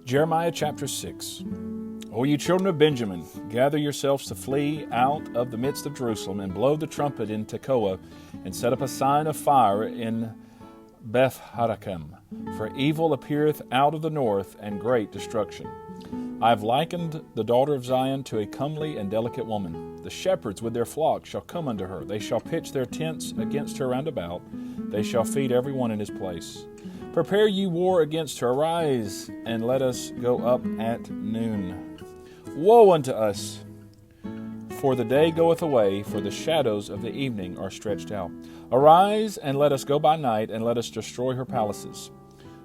Jeremiah chapter 6. O you children of Benjamin, gather yourselves to flee out of the midst of Jerusalem, and blow the trumpet in Tekoa, and set up a sign of fire in Beth-harakim. For evil appeareth out of the north, and great destruction. I have likened the daughter of Zion to a comely and delicate woman. The shepherds with their flocks shall come unto her. They shall pitch their tents against her round about. They shall feed every one in his place. Prepare ye war against her. Arise, and let us go up at noon. Woe unto us! For the day goeth away, for the shadows of the evening are stretched out. Arise, and let us go by night, and let us destroy her palaces.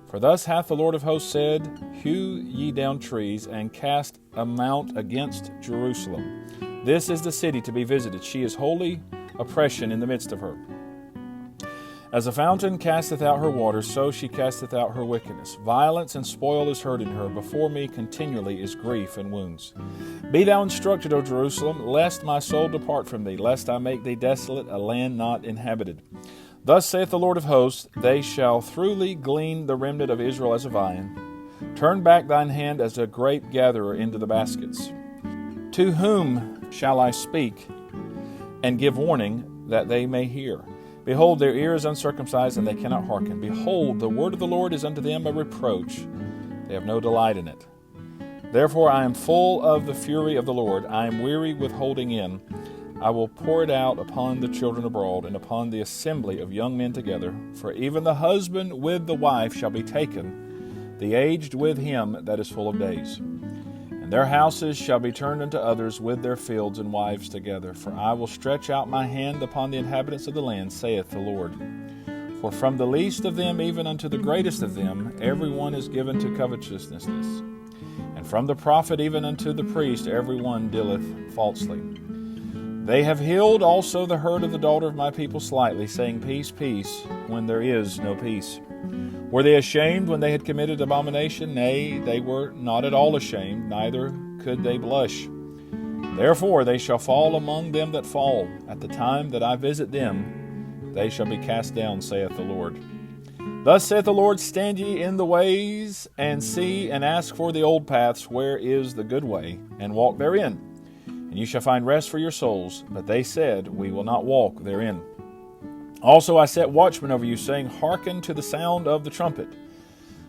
For thus hath the Lord of hosts said, Hew ye down trees, and cast a mount against Jerusalem. This is the city to be visited. She is holy oppression in the midst of her. As a fountain casteth out her waters, so she casteth out her wickedness. Violence and spoil is heard in her. Before me continually is grief and wounds. Be thou instructed, O Jerusalem, lest my soul depart from thee, lest I make thee desolate, a land not inhabited. Thus saith the Lord of hosts, They shall throughly glean the remnant of Israel as a vine. Turn back thine hand as a grape gatherer into the baskets. To whom shall I speak, and give warning, that they may hear? Behold, their ear is uncircumcised, and they cannot hearken. Behold, the word of the Lord is unto them a reproach. They have no delight in it. Therefore I am full of the fury of the Lord. I am weary with holding in. I will pour it out upon the children abroad, and upon the assembly of young men together. For even the husband with the wife shall be taken, the aged with him that is full of days. And their houses shall be turned unto others, with their fields and wives together. For I will stretch out my hand upon the inhabitants of the land, saith the Lord. For from the least of them even unto the greatest of them, every one is given to covetousness. And from the prophet even unto the priest, every one dealeth falsely. They have healed also the hurt of the daughter of my people slightly, saying, Peace, peace, when there is no peace. Were they ashamed when they had committed abomination? Nay, they were not at all ashamed, neither could they blush. Therefore they shall fall among them that fall. At the time that I visit them, they shall be cast down, saith the Lord. Thus saith the Lord, Stand ye in the ways, and see, and ask for the old paths, where is the good way, and walk therein. And you shall find rest for your souls. But they said, We will not walk therein. Also I set watchmen over you, saying, Hearken to the sound of the trumpet.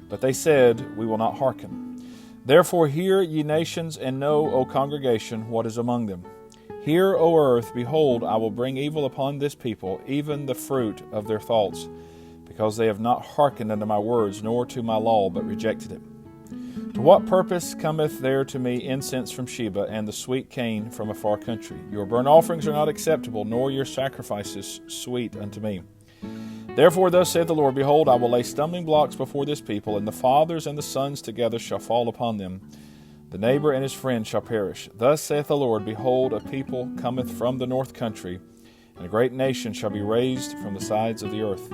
But they said, We will not hearken. Therefore hear, ye nations, and know, O congregation, what is among them. Hear, O earth, behold, I will bring evil upon this people, even the fruit of their thoughts, because they have not hearkened unto my words, nor to my law, but rejected it. To what purpose cometh there to me incense from Sheba, and the sweet cane from a far country? Your burnt offerings are not acceptable, nor your sacrifices sweet unto me. Therefore thus saith the Lord, Behold, I will lay stumbling blocks before this people, and the fathers and the sons together shall fall upon them. The neighbor and his friend shall perish. Thus saith the Lord, Behold, a people cometh from the north country, and a great nation shall be raised from the sides of the earth.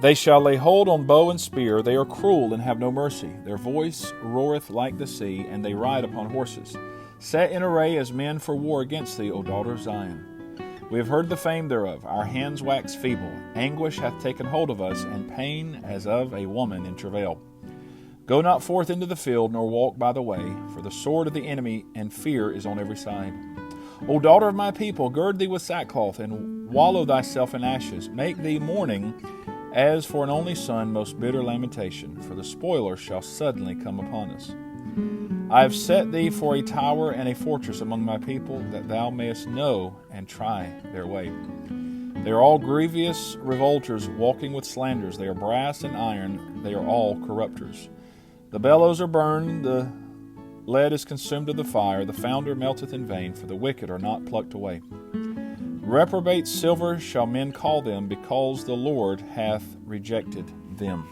They shall lay hold on bow and spear. They are cruel and have no mercy. Their voice roareth like the sea, and they ride upon horses, set in array as men for war against thee, O daughter of Zion. We have heard the fame thereof. Our hands wax feeble. Anguish hath taken hold of us, and pain as of a woman in travail. Go not forth into the field, nor walk by the way, for the sword of the enemy and fear is on every side. O daughter of my people, gird thee with sackcloth, and wallow thyself in ashes. Make thee mourning, as for an only son, most bitter lamentation, for the spoiler shall suddenly come upon us. I have set thee for a tower and a fortress among my people, that thou mayest know and try their way. They are all grievous revolters, walking with slanders. They are brass and iron, they are all corrupters. The bellows are burned, the lead is consumed of the fire, the founder melteth in vain, for the wicked are not plucked away. Reprobate silver shall men call them, because the Lord hath rejected them.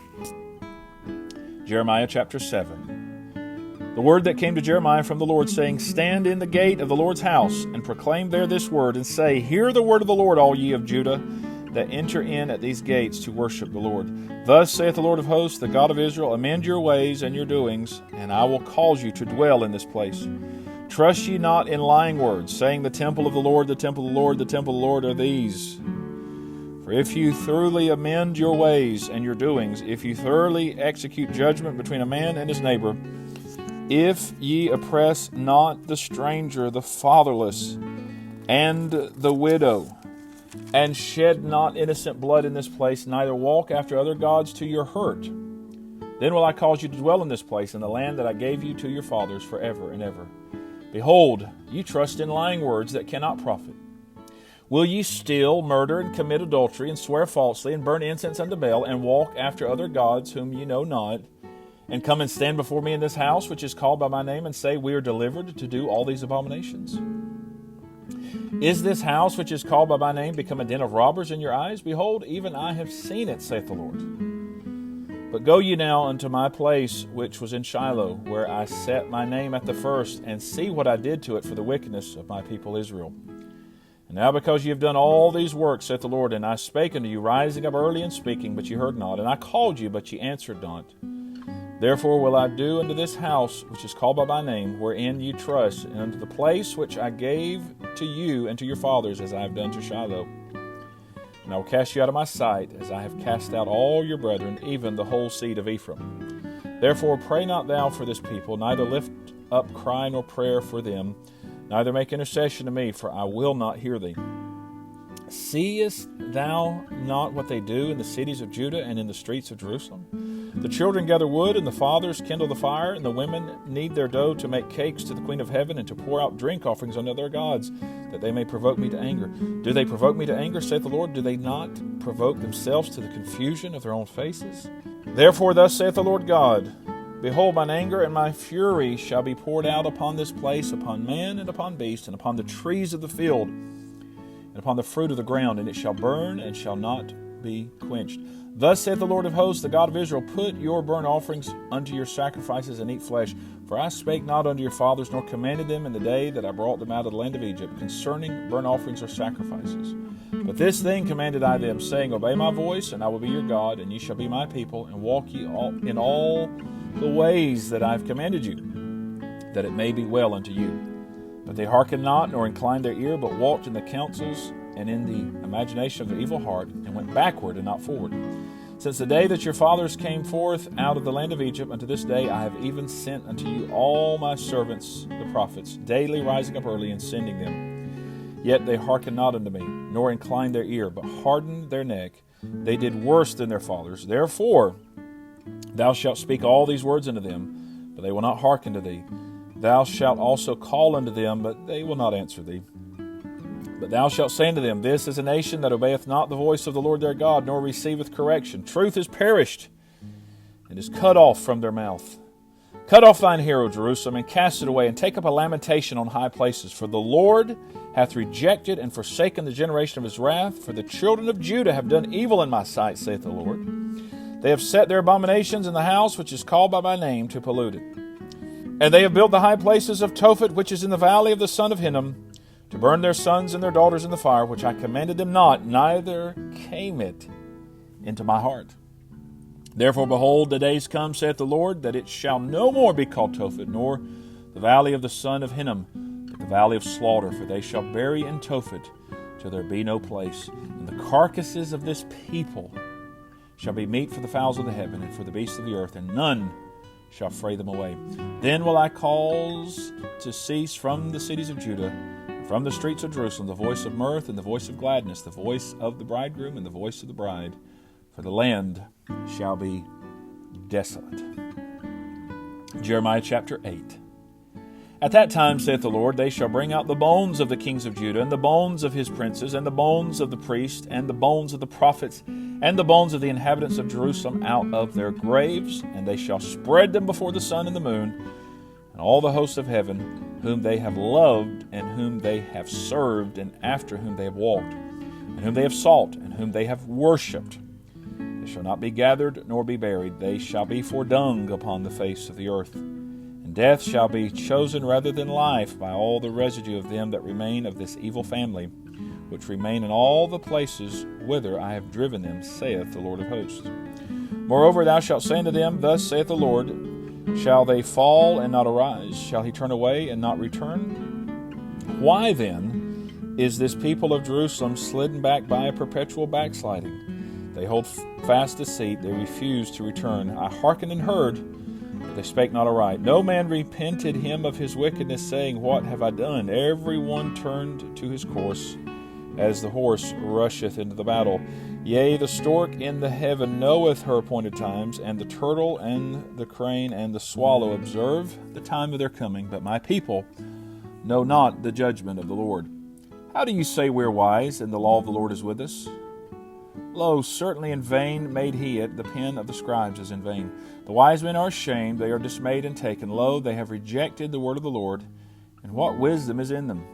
Jeremiah chapter 7. The word that came to Jeremiah from the Lord, saying, Stand in the gate of the Lord's house, and proclaim there this word, and say, Hear the word of the Lord, all ye of Judah, that enter in at these gates to worship the Lord. Thus saith the Lord of hosts, the God of Israel, Amend your ways and your doings, and I will cause you to dwell in this place. Trust ye not in lying words, saying, The temple of the Lord, the temple of the Lord, the temple of the Lord are these. For if you thoroughly amend your ways and your doings, if you thoroughly execute judgment between a man and his neighbor, if ye oppress not the stranger, the fatherless, and the widow, and shed not innocent blood in this place, neither walk after other gods to your hurt, then will I cause you to dwell in this place, in the land that I gave you to your fathers forever and ever. Behold, you trust in lying words that cannot profit. Will ye steal, murder, and commit adultery, and swear falsely, and burn incense unto Baal, and walk after other gods whom ye know not, and come and stand before me in this house, which is called by my name, and say, We are delivered to do all these abominations? Is this house, which is called by my name, become a den of robbers in your eyes? Behold, even I have seen it, saith the Lord. But go ye now unto my place, which was in Shiloh, where I set my name at the first, and see what I did to it for the wickedness of my people Israel. And now because ye have done all these works, saith the Lord, and I spake unto you, rising up early and speaking, but ye heard not, and I called you, but ye answered not. Therefore will I do unto this house, which is called by my name, wherein ye trust, and unto the place which I gave to you and to your fathers, as I have done to Shiloh. And I will cast you out of my sight, as I have cast out all your brethren, even the whole seed of Ephraim. Therefore pray not thou for this people, neither lift up cry nor prayer for them, neither make intercession to me, for I will not hear thee. Seest thou not what they do in the cities of Judah and in the streets of Jerusalem? The children gather wood, and the fathers kindle the fire, and the women knead their dough to make cakes to the Queen of Heaven, and to pour out drink offerings unto their gods, that they may provoke me to anger. Do they provoke me to anger, saith the Lord? Do they not provoke themselves to the confusion of their own faces? Therefore thus saith the Lord God, Behold, mine anger and my fury shall be poured out upon this place, upon man and upon beast, and upon the trees of the field, and upon the fruit of the ground, and it shall burn and shall not be quenched. Thus saith the Lord of hosts, the God of Israel, Put your burnt offerings unto your sacrifices, and eat flesh. For I spake not unto your fathers, nor commanded them in the day that I brought them out of the land of Egypt, concerning burnt offerings or sacrifices. But this thing commanded I them, saying, Obey my voice, and I will be your God, and ye shall be my people, and walk ye in all the ways that I have commanded you, that it may be well unto you. But they hearkened not, nor inclined their ear, but walked in the counsels and in the imagination of their evil heart, and went backward and not forward. Since the day that your fathers came forth out of the land of Egypt unto this day, I have even sent unto you all my servants, the prophets, daily rising up early and sending them. Yet they hearkened not unto me, nor inclined their ear, but hardened their neck. They did worse than their fathers. Therefore thou shalt speak all these words unto them, but they will not hearken to thee. Thou shalt also call unto them, but they will not answer thee. But thou shalt say unto them, This is a nation that obeyeth not the voice of the Lord their God, nor receiveth correction. Truth is perished, and is cut off from their mouth. Cut off thine hair, O Jerusalem, and cast it away, and take up a lamentation on high places. For the Lord hath rejected and forsaken the generation of his wrath. For the children of Judah have done evil in my sight, saith the Lord. They have set their abominations in the house which is called by my name, to pollute it. And they have built the high places of Tophet, which is in the valley of the son of Hinnom, to burn their sons and their daughters in the fire, which I commanded them not, neither came it into my heart. Therefore, behold, the days come, saith the Lord, that it shall no more be called Tophet, nor the valley of the son of Hinnom, but the valley of slaughter, for they shall bury in Tophet till there be no place. And the carcasses of this people shall be meat for the fowls of the heaven and for the beasts of the earth, and none shall fray them away. Then will I cause to cease from the cities of Judah, and from the streets of Jerusalem, the voice of mirth and the voice of gladness, the voice of the bridegroom and the voice of the bride, for the land shall be desolate. Jeremiah chapter 8. At that time, saith the Lord, they shall bring out the bones of the kings of Judah, and the bones of his princes, and the bones of the priests, and the bones of the prophets, and the bones of the inhabitants of Jerusalem out of their graves, and they shall spread them before the sun and the moon, and all the hosts of heaven, whom they have loved, and whom they have served, and after whom they have walked, and whom they have sought, and whom they have worshipped. They shall not be gathered, nor be buried. They shall be for dung upon the face of the earth. And death shall be chosen rather than life by all the residue of them that remain of this evil family, which remain in all the places whither I have driven them, saith the Lord of hosts. Moreover, thou shalt say unto them, Thus saith the Lord, Shall they fall and not arise? Shall he turn away and not return? Why then is this people of Jerusalem slidden back by a perpetual backsliding. They hold fast deceit, they refuse to return. I hearkened and heard, but they spake not aright. No man repented him of his wickedness, saying, What have I done? Every one turned to his course, as the horse rusheth into the battle. Yea, the stork in the heaven knoweth her appointed times, and the turtle and the crane and the swallow observe the time of their coming, but my people know not the judgment of the Lord. How do you say we are wise, and the law of the Lord is with us? Lo, certainly in vain made he it, the pen of the scribes is in vain. The wise men are ashamed, they are dismayed and taken. Lo, they have rejected the word of the Lord, and what wisdom is in them?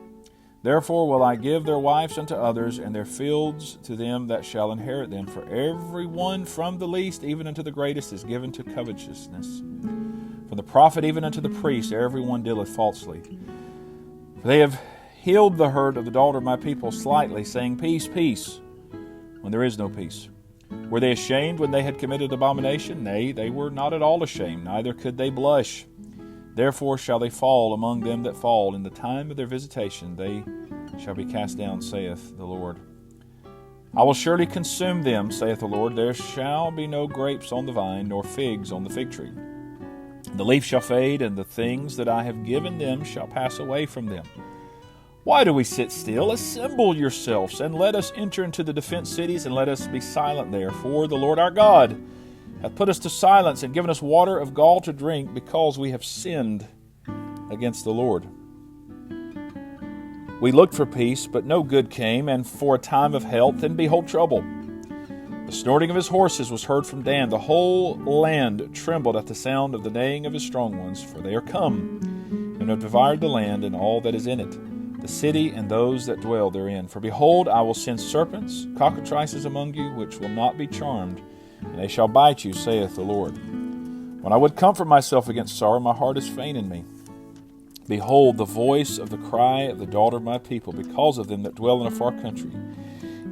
Therefore will I give their wives unto others, and their fields to them that shall inherit them. For every one from the least even unto the greatest is given to covetousness. From the prophet even unto the priest every one dealeth falsely. For they have healed the hurt of the daughter of my people slightly, saying, Peace, peace, when there is no peace. Were they ashamed when they had committed abomination? Nay, they were not at all ashamed, neither could they blush. Therefore shall they fall among them that fall. In the time of their visitation they shall be cast down, saith the Lord. I will surely consume them, saith the Lord. There shall be no grapes on the vine, nor figs on the fig tree. The leaf shall fade, and the things that I have given them shall pass away from them. Why do we sit still? Assemble yourselves, and let us enter into the defenced cities, and let us be silent there. For the Lord our God hath put us to silence, and given us water of gall to drink, because we have sinned against the Lord. We looked for peace, but no good came, and for a time of health, and behold trouble. The snorting of his horses was heard from Dan. The whole land trembled at the sound of the neighing of his strong ones, for they are come, and have devoured the land and all that is in it, the city and those that dwell therein. For behold, I will send serpents, cockatrices among you, which will not be charmed, and they shall bite you, saith the Lord. When I would comfort myself against sorrow, my heart is faint in me. Behold, the voice of the cry of the daughter of my people, because of them that dwell in a far country.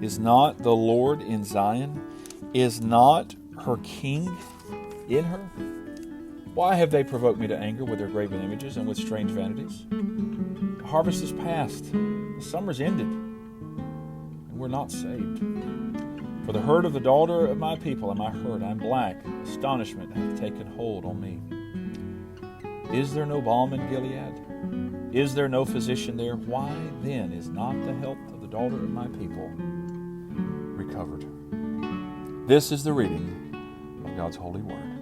Is not the Lord in Zion? Is not her king in her? Why have they provoked me to anger with their graven images and with strange vanities? The harvest is past, the summer's ended, and we're not saved. For the hurt of the daughter of my people am I hurt. I am black. Astonishment hath taken hold on me. Is there no balm in Gilead? Is there no physician there? Why then is not the health of the daughter of my people recovered? This is the reading of God's holy word.